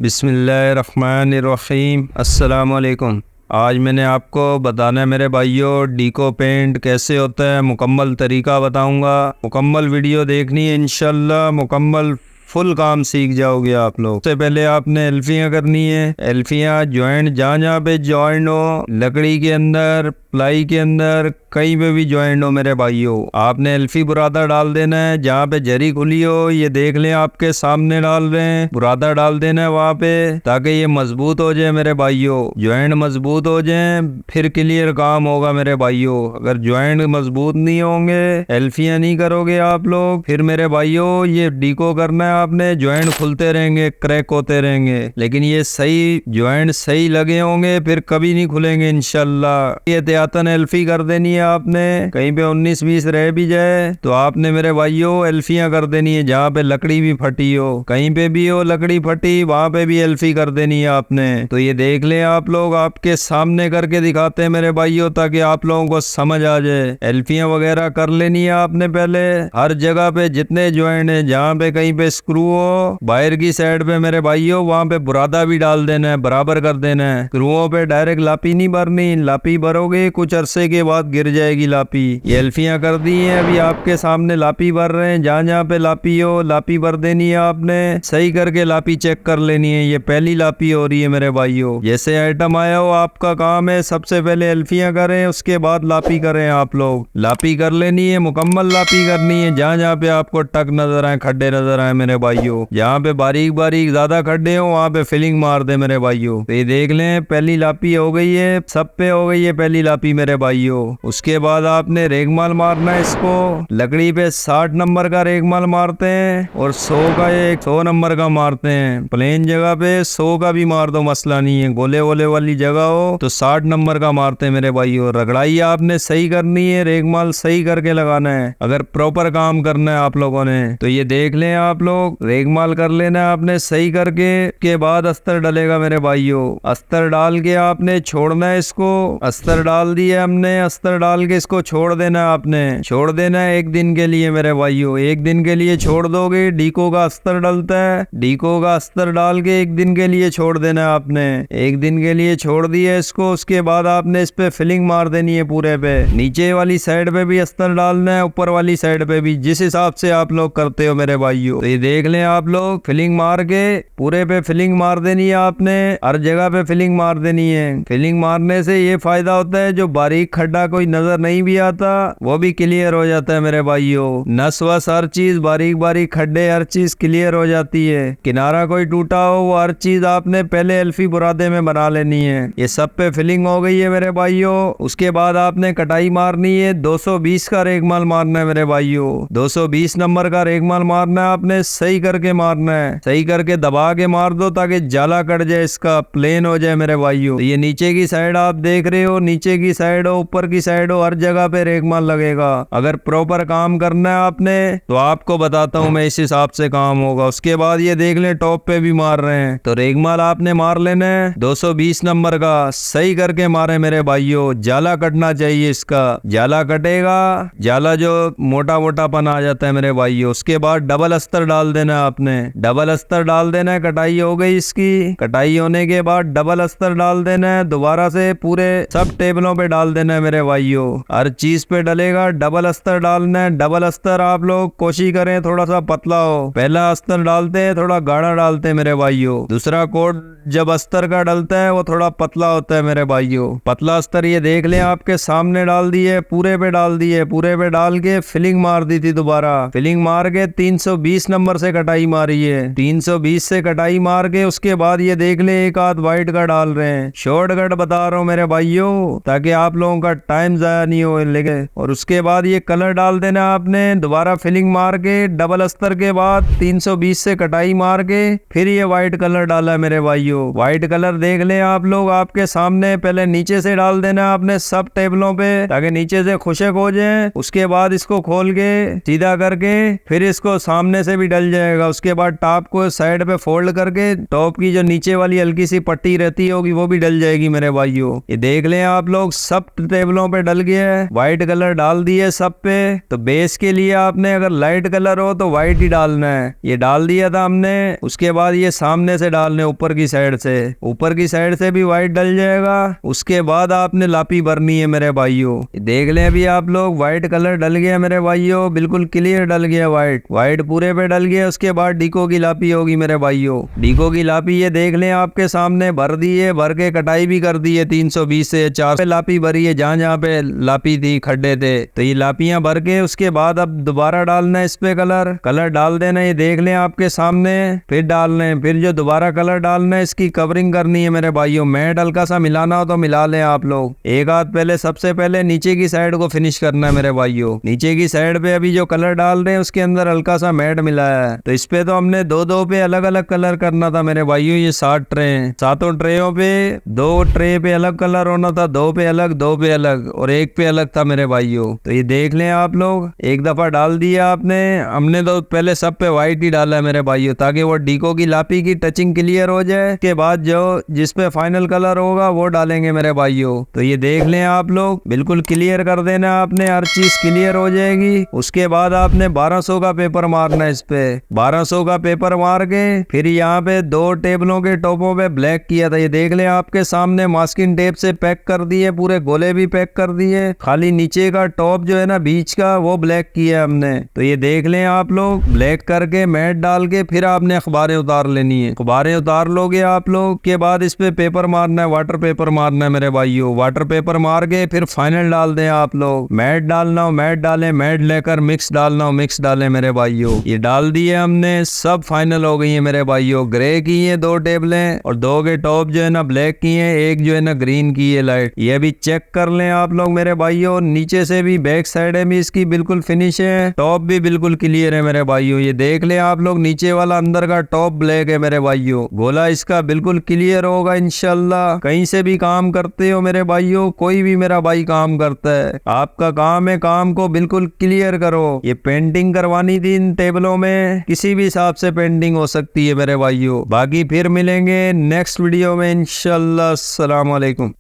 बिस्मिल्लाहिर्रहमानिर्रहीम। अस्सलामुअलैकुम। आज मैंने आपको बताना है मेरे भाइयों, डीको पेंट कैसे होता है, मुकम्मल तरीका बताऊंगा। मुकम्मल वीडियो देखनी है, इंशाल्लाह मुकम्मल फुल काम सीख जाओगे आप लोग। सबसे पहले आपने एल्फियाँ करनी है। एल्फियाँ जॉइंट जहाँ जहाँ पे जॉइंट हो, लकड़ी के अंदर, प्लाई के अंदर, कहीं पे भी जॉइंट हो मेरे भाइयों, आपने एल्फी बुरादा डाल देना है। जहाँ पे जरी खुली हो, ये देख लें आपके सामने डाल रहे हैं, बुरादा डाल देना है वहाँ पे, ताकि ये मजबूत हो जाए मेरे भाइयों। जॉइंट मजबूत हो जाए फिर क्लियर काम होगा मेरे भाइयों। अगर जॉइंट मजबूत नहीं होंगे, एल्फियाँ नहीं करोगे आप लोग, फिर मेरे भाइयों ये डीको करना है आपने। जॉइंट खुलते रहेंगे, क्रैक होते रहेंगे, लेकिन ये सही जॉइंट सही लगे होंगे फिर कभी नहीं खुलेंगे इंशाल्लाह। ये एहतियातन एल्फी कर देनी है आपने। कहीं पे 19-20 रह भी जाए तो आपने मेरे भाइयों एल्फियां कर देनी है। जहाँ पे लकड़ी भी फटी हो, कहीं पे भी हो लकड़ी फटी, वहां पे भी एल्फी कर देनी है आपने। तो ये देख लें आप लोग, आपके सामने करके दिखाते हैं मेरे भाइयों, ताकि आप लोगों को समझ आ जाए। एल्फियां वगैरह कर लेनी है आपने पहले। हर जगह पे जितने जॉइंट है, जहाँ पे कहीं पे स्क्रू हो बाहर की साइड पे मेरे भाइयों, वहां पे बुरादा भी डाल देना है, बराबर कर देना है। स्क्रूओं पे डायरेक्ट लापी नहीं भरनी, लापी भरोगे कुछ अरसे के बाद गिर जाएगी लापी। ये एल्फियां कर दी हैं, अभी आपके सामने लापी भर रहे हैं। जहाँ जहाँ पे लापी हो, लापी भर देनी है आपने। सही करके लापी चेक कर लेनी है। ये पहली लापी हो रही है मेरे भाइयों। जैसे आइटम आया हो, आपका काम है सबसे पहले एल्फियां करें, उसके बाद लापी करें आप लोग। लापी कर लेनी है, मुकम्मल लापी करनी है। जहाँ जहाँ पे आपको टक नजर आए, खड्डे नजर आए मेरे भाइयों, जहाँ पे बारीक बारीक ज्यादा खड्डे हो, वहाँ पे फिलिंग मार दे मेरे भाइयों। तो ये देख लें, पहली लापी हो गई है, सब पे हो गई है पहली लापी मेरे भाइयों। उसके बाद आपने रेगमाल मारना है इसको। लकड़ी पे 60 नंबर का रेगमाल मारते हैं और 100 का 100 नंबर का मारते हैं। प्लेन जगह पे 100 का भी मार दो, मसला नहीं है। गोले वोले वाली जगह हो तो 60 नंबर का मारते हैं मेरे भाइयों। रगड़ाई आपने सही करनी है, रेगमाल सही करके लगाना है अगर प्रॉपर काम करना है आप लोगों ने। तो ये देख लें आप लोग, रेगमाल कर लेना है आपने सही करके। के बाद अस्तर डलेगा मेरे भाइयों। अस्तर डाल के आपने छोड़ना है इसको। अस्तर डाल दिए हमने, अस्तर डाल के इसको छोड़ देना है आपने। छोड़ देना है 1 दिन के लिए मेरे भाइयों। 1 दिन के लिए छोड़ दोगे, डीको का अस्तर डलता है, डीको का अस्तर डाल के 1 दिन के लिए छोड़ देना है आपने। 1 दिन के लिए छोड़ दिया इसको। उसके बाद आपने इस पे फिलिंग मार देनी है पूरे पे। नीचे वाली साइड पे भी अस्तर डालना है, ऊपर वाली साइड पे भी, जिस हिसाब से आप लोग करते हो मेरे भाइयों। तो ये देख लें आप लोग, फिलिंग मार के पूरे पे फिलिंग मार देनी है आपने। हर जगह पे फिलिंग मार देनी है। फिलिंग मारने से ये फायदा होता है, जो बारीक खड्डा कोई नजर नहीं भी आता वो भी क्लियर हो जाता है मेरे भाइयों। नस वस हर चीज, बारीक बारीक खड्डे, हर चीज क्लियर हो जाती है। किनारा कोई टूटा हो, वो हर चीज आपने पहले एल्फी बुरादे में बना लेनी है। ये सब पे फिलिंग हो गई है मेरे भाइयों। उसके बाद आपने कटाई मारनी है। 220 का रेगमाल मारना है मेरे भाइयों। 220 नंबर का रेगमाल मारना है आपने, सही करके मारना है। सही करके दबा के मार दो ताकि जाला कट जाए, इसका प्लेन हो जाए मेरे भाइयों। ये नीचे की साइड आप देख रहे हो, नीचे की साइड हो, ऊपर की साइड हो, हर जगह पे रेगमाल लगेगा। अगर प्रॉपर काम करना है आपने तो आपको बताता हूँ मैं, इस हिसाब से काम होगा। उसके बाद ये देख लें, टॉप पे भी मार रहे हैं तो रेगमाल आपने मार लेना है 220 नंबर का। सही करके मारे मेरे भाइयों। जाला कटना चाहिए इसका। जाला कटेगा, जाला जो मोटा मोटापन आ जाता है मेरे भाइयों। उसके बाद डबल अस्तर डाल देना है आपने। डबल अस्तर डाल देना है। कटाई हो गई इसकी। कटाई होने के बाद डबल अस्तर डाल देना है। दोबारा से पूरे सब टेबलों पे डाल देना है मेरे भाइयों। हर चीज पे डलेगा, डबल अस्तर डालना है। डबल अस्तर आप लोग कोशिश करें थोड़ा सा पतला हो। पहला अस्तर डालते हैं थोड़ा गाढ़ा डालते हैं मेरे भाइयों। दूसरा कोट जब अस्तर का डलता है वो थोड़ा पतला होता है मेरे भाइयों। पतला अस्तर ये देख लें आपके सामने डाल दिए, पूरे पे डाल दिए। पूरे पे डाल के फिलिंग मार दी थी दोबारा। फिलिंग मार के 320 नंबर से कटाई मारी है। 320 से कटाई मार के उसके बाद ये देख ले, एक आध वाइट का डाल रहे हैं। शॉर्टकट बता रहा हूँ मेरे भाइयों, ताकि आप लोगों का टाइम जाया नहीं हो। लेकिन और उसके बाद ये कलर डाल देना आपने। दोबारा फिलिंग मार के डबल अस्तर के बाद 320 से कटाई मार के फिर ये व्हाइट कलर डाला मेरे भाइयों। व्हाइट कलर देख लें आप लोग आपके सामने। पहले नीचे से डाल देना आपने सब टेबलों पे, ताकि नीचे से खुशक हो जाए। उसके बाद इसको खोल के सीधा करके फिर इसको सामने से भी डल जाएगा। उसके बाद टॉप को साइड पे फोल्ड करके टॉप की जो नीचे वाली हल्की सी पट्टी रहती होगी वो भी डल जाएगी मेरे भाइयों। ये देख लें आप लोग, सब टेबलों पे डल गया है, व्हाइट कलर डाल दिए सब पे। तो बेस के लिए आपने अगर लाइट कलर हो तो व्हाइट ही डालना है, ये डाल दिया था हमने। उसके बाद ये सामने से डालने, ऊपर की साइड से, ऊपर की साइड से भी व्हाइट डल जाएगा। उसके बाद आपने लापी भरनी है मेरे भाइयों। देख लें अभी आप लोग, व्हाइट कलर डल गया मेरे भाइयों, बिल्कुल क्लियर डल गया, व्हाइट व्हाइट पूरे पे डल गया। उसके बाद डीको की लापी होगी मेरे भाइयों। डीको की लापी ये देख लें आपके सामने भर दी है, भर के कटाई भी कर दी है 320 से 4 पे लापी भरी है, जहाँ जहाँ पे लापी थी खड्डे थे। तो ये लापियां भर के उसके बाद अब दोबारा डालना है इस पे कलर डाल देना। ये देख लें आपके सामने, फिर डालना है, फिर जो दोबारा कलर डालना है इसकी कवरिंग करनी है मेरे भाइयों। मैट हल्का सा मिलाना हो तो मिला लें आप लोग। एक हाथ पहले, सबसे पहले नीचे की साइड को फिनिश करना है मेरे भाइयों। नीचे की साइड पे अभी जो कलर डाल रहे हैं उसके अंदर हल्का सा मैट मिलाया है। तो इस पे तो हमने दो पे अलग अलग कलर करना था मेरे भाइयों। ये 7 ट्रे हैं, 7 ट्रेयों पे 2 ट्रे पे अलग कलर होना था, 2 पे अलग, 2 पे अलग और 1 पे अलग था मेरे भाइयों। तो ये देख लें आप लोग, एक दफा डाल दिया आपने, हमने तो पहले सब पे व्हाइट ही डाला है मेरे भाइयों, ताकि वो डीको की लापी की टचिंग क्लियर हो जाए। के बाद जो जिस पे फाइनल कलर होगा वो डालेंगे मेरे भाइयों। तो ये देख लें आप लोग, बिल्कुल क्लियर कर देना आपने, हर चीज क्लियर हो जाएगी। उसके बाद आपने 1200 का पेपर मारना है इस पे। 1200 का पेपर मार के फिर यहाँ पे 2 टेबलों के टॉपों पे ब्लैक किया था। ये देख लें आपके सामने, मास्किंग टेप से पैक कर दिए, पूरे गोले भी पैक कर दिए, खाली नीचे का टॉप जो है ना बीच का वो ब्लैक किया हमने। तो ये देख लें आप लोग, ब्लैक करके मैट डाल के फिर आपने अखबारें उतार लेनी है। अखबारें उतार लोगे आप लोग के बाद इस पे पेपर मारना है, वाटर पेपर मारना है मेरे भाइयों। वाटर पेपर मार के फिर फाइनल डाल दें आप लोग। मैट डालना हो मैट डालें, मैट लेकर मिक्स डालना हो मिक्स डालें मेरे भाइयों। ये डाल दिए हमने, सब फाइनल हो गई है मेरे भाइयों। ग्रे की है 2 टेबलें और 2 के टॉप जो है ना ब्लैक की है, एक जो है ना ग्रीन की है लाइट। ये भी चेक कर लें आप लोग मेरे भाइयों। नीचे से भी, बैक साइड में भी इसकी बिल्कुल फिनिश है, टॉप भी बिल्कुल क्लियर है मेरे भाइयों। ये देख लें आप लोग, नीचे वाला अंदर का टॉप ब्लैक है मेरे भाइयों। गोला इसका बिल्कुल क्लियर होगा इंशाल्लाह। कहीं से भी काम करते हो मेरे भाइयों, कोई भी मेरा भाई काम करता है, आपका काम है, काम को बिल्कुल क्लियर करो। ये पेंटिंग करवानी थी इन टेबलों में, किसी भी हिसाब से पेंटिंग हो सकती है मेरे भाइयों। बाकी फिर मिलेंगे नेक्स्ट वीडियो में इंशाल्लाह। अस्सलाम वालेकुम।